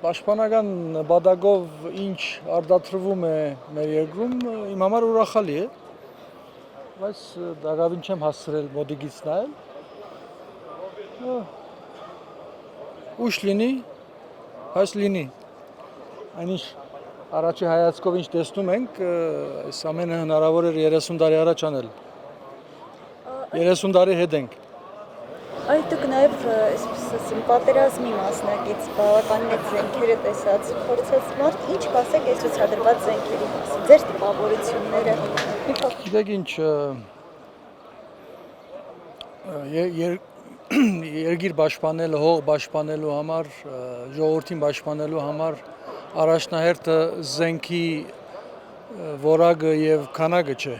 Պաշտպանական նպատակով ինչ արտադրվում է մեր երկրում իմ համար ուրախալի է, բայց դակավին չեմ հասցրել մոտիկից նայել։ Ուշ լինի, բայց լինի։ Այնինչ առաջի հայացքով ինչ տեսնում ենք, այս ամենը հնարավոր էր 30 տարի առաջ անել։ 30 տարի հետ ենք։ Այդ դուք նաև այսպես ասեմ պատերազմի մասնակից բավական մեծ զենքերը տեսած փորձած մարդ ինչ կասեք այս ցուցադրված զենքերի մասին ձեր տպավորությունները Գիտեք ինչ երկիր պաշտպանելու, հող պաշտպանելու համար, ժողովրդին պաշտպանելու համար առաջնահերթը զենքի որակը եւ քանակը չէ։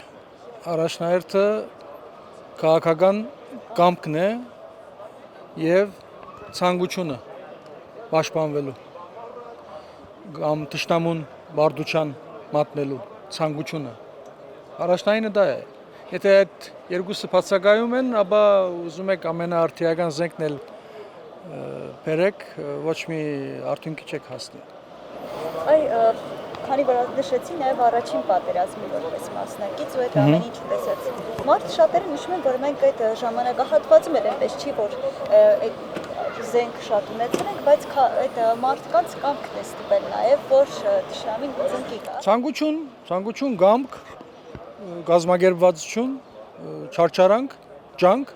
Առաջնահերթը քաղաքական կամքն է եւ ցանկությունը պաշտպանվելու կամ թշնամուն բարդության մատնելու ցանկությունը առաջնայինը դա է եթե այդ երկուսը բացակայում են ապա ուզում եք ամենաարդիական զենքն էլ բերեք ոչ մի արդյունքի չեք հասնի քանի որ նշեցի նաև առաջին պատերազմի որպես մասնակից ու այդ ամեն ինչ տեսած մարդ շատերը նշում են որ մենք այդ ժամանակահատվածում էլ այնպես չի որ զենք շատ ունեցել ենք, բայց այդ մարդկանց կամքն է ստիպել նաև, որ թշնամին զենքի կա։ Ցանկություն, կամք, կազմակերպվածություն, չարչարանք, ջանք,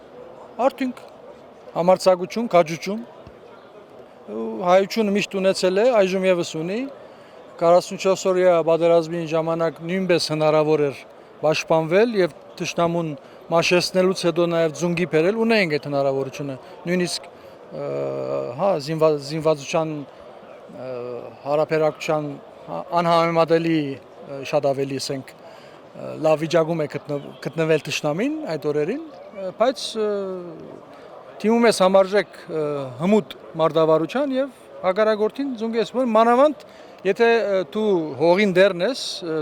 արդյունք, համարձակություն, քաջություն։ Հայությունը միշտ ունեցել է, այժմ եւս ունի 44 օրյա պատերազմի ժամանակ նույնպես հնարավոր էր պաշտպանվել եւ թշնամուն մաշեցնելուց հետո նաև ձունգի բերել, ունենք այդ հնարավորությունը, նույնիսկ զինվածության հարաբերակցության անհամեմատելի շատ ավելի ասենք լավ վիճակում է գտնվել թշնամին այդ օրերին, բայց թիմում ես համարժեք հմուտ մարտավարության եւ հակառակորդին ձունգի ես որ մանավանդ եթե դու հողին դերն ես,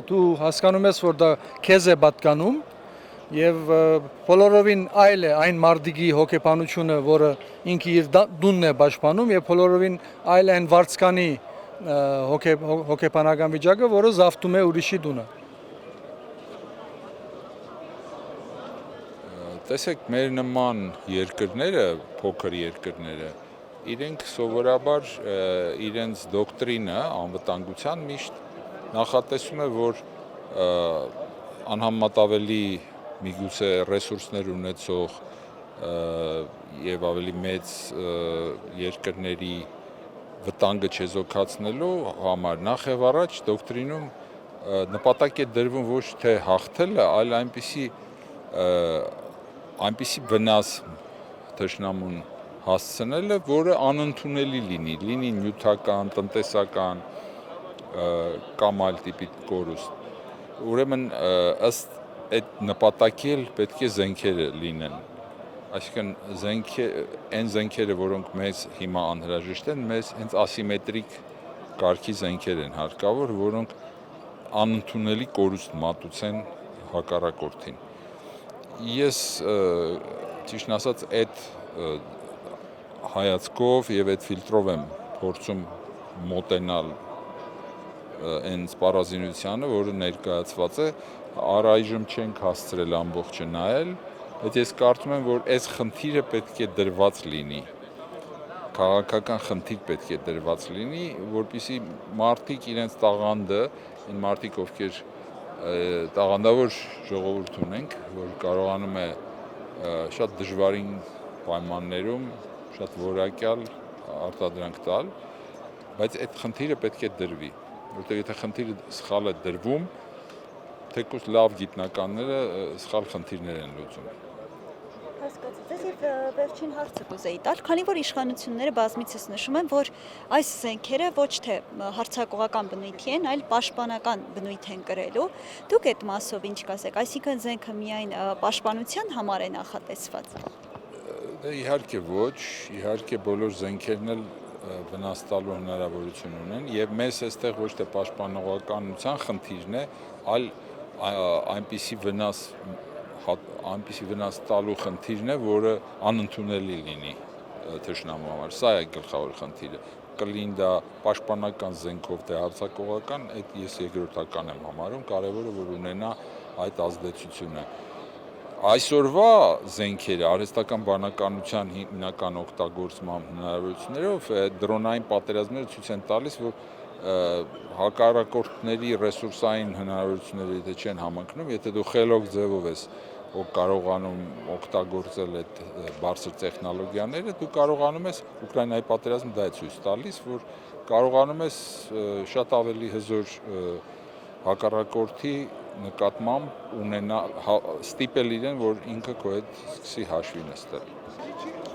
դու հասկանում ես որ դա քեզ է պատկանում եւ բոլորովին այլ է այն մարդիկի հոգեբանությունը, որը ինքը իր դունն է պաշտպանում եւ բոլորովին այլ այն վարձկանի հոգեբանական վիճակը, որը զավթում է ուրիշի դունը։ Տեսեք, մեր նման երկրները, փոքր երկրները, իրենք սովորաբար իրենց դոկտրինը անվտանգության միշտ նախատեսում է, որ անհամեմատաբելի միգուցե ռեսուրսներ ունեցող եւ ավելի մեծ երկրների վտանգը չեզոքացնելու համար նախ եւ առաջ դոկտրինում նպատակ է դրվում ոչ թե հաղթելը, այլ այնպիսի վնաս թշնամուն հասցնելը, որը անընդունելի լինի նյութական, տնտեսական կամ այլ տիպի կորուստ։ Ուրեմն ըստ այդ նպատակի էլ պետք է զենքերը լինեն։ Այսինքն այն զենքերը, որոնք մեզ հիմա անհրաժեշտ են, մեզ հենց ասիմետրիկ կարգի զենքեր են հարկավոր, որոնք անընդունելի կորուստ մատուցեն հակառակորդին։ Ես ճիշտն ասած այդ հայացքով եւ այդ ֆիլտրով եմ փորձում մոտենալ այն սպառազինությանը, որը ներկայացված է, առայժմ չենք հասցրել ամբողջը նայել, բայց ես կարծում եմ, որ այս խնդիրը պետք է դրված լինի, քաղաքական խնդիր պետք է դրված լինի, որպեսզի մարդիկ իրենց տաղանդը, այն մարդիկ, ովքեր տաղանդավոր ժողովուրդ ունենք, որ կարողանում է շատ դժվարին պայմաններում, շատ որակյալ արտադրանք տալ, բայց այդ խնդիրը պետք է դրվի, որտեղ եթե խնդիրը սխալ է դրվում, թեկուզ լավ գիտնականները սխալ խնդիրներ են լուծում։ Հասկացա, եւ վերջին հարցը կուզեի տալ, քանի որ իշխանությունները բազմիցս նշում են, որ այս զենքերը ոչ թե հարձակողական բնույթի են, այլ պաշտպանական բնույթ են կրելու, դուք այդ մասով ինչ կասեք, այսինքն զենքը միայն պաշտպանության համար է նախատեսված։ Իհարկե ոչ, իհարկե բոլոր զենքերն էլ վնաս տալու հնարավորություն ունեն եւ մեզ այստեղ ոչ թե պաշտպանողականության խնդիրն է, այլ այնպիսի վնաս տալու խնդիրն է, որը անընդունելի լինի թշնամու համար։ Սա է գլխավոր խնդիրը։ կլինի դա պաշտպանական զենքով թե հարձակողական, այդ ես երկրորդական եմ համարում, կարևորը որ ունենա այդ ազդեցությունը։ Այսօրվա զենքերը արհեստական բանականության հիմնական օգտագործման հնարավորություններով դրոնային պատերազմները ցույց են տալիս, որ հակառակորդների ռեսուրսային հնարավորությունները եթե չեն համընկնում, եթե դու խելոք ձևով ես կարողանում օգտագործել այդ բարձր տեխնոլոգիաները, դու կարողանում ես Ուկրաինայի պատերազմը դա է ցույց տալիս, որ կարողանում ես շատ ավելի հզոր հակառակորդի նկատմամբ ստիպել իրեն, որ ինքը քո հետ սկսի հաշվի նստել։